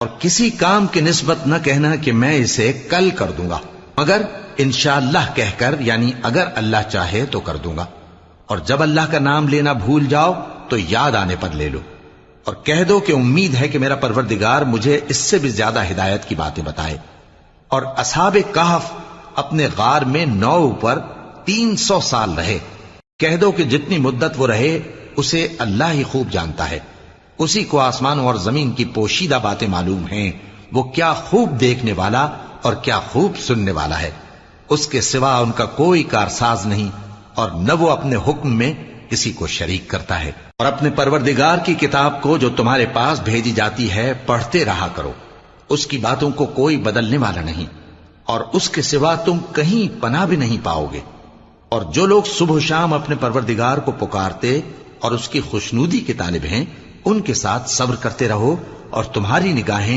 اور کسی کام کی نسبت نہ کہنا کہ میں اسے کل کر دوں گا، مگر انشاءاللہ کہہ کر، یعنی اگر اللہ چاہے تو کر دوں گا۔ اور جب اللہ کا نام لینا بھول جاؤ تو یاد آنے پر لے لو، اور کہہ دو کہ امید ہے کہ میرا پروردگار مجھے اس سے بھی زیادہ ہدایت کی باتیں بتائے۔ اور اصحاب کہف اپنے غار میں 9 اوپر 300 سال رہے۔ کہہ دو کہ جتنی مدت وہ رہے اسے اللہ ہی خوب جانتا ہے، اسی کو آسمانوں اور زمین کی پوشیدہ باتیں معلوم ہیں، وہ کیا خوب دیکھنے والا اور کیا خوب سننے والا ہے۔ اس کے سوا ان کا کوئی کارساز نہیں، اور نہ وہ اپنے حکم میں کسی کو شریک کرتا ہے۔ اور اپنے پروردگار کی کتاب کو جو تمہارے پاس بھیجی جاتی ہے پڑھتے رہا کرو، اس کی باتوں کو کوئی بدلنے والا نہیں، اور اس کے سوا تم کہیں پناہ بھی نہیں پاؤ گے۔ اور جو لوگ صبح و شام اپنے پروردگار کو پکارتے اور اس کی خوشنودی کے طالب ہیں، ان کے ساتھ صبر کرتے رہو، اور تمہاری نگاہیں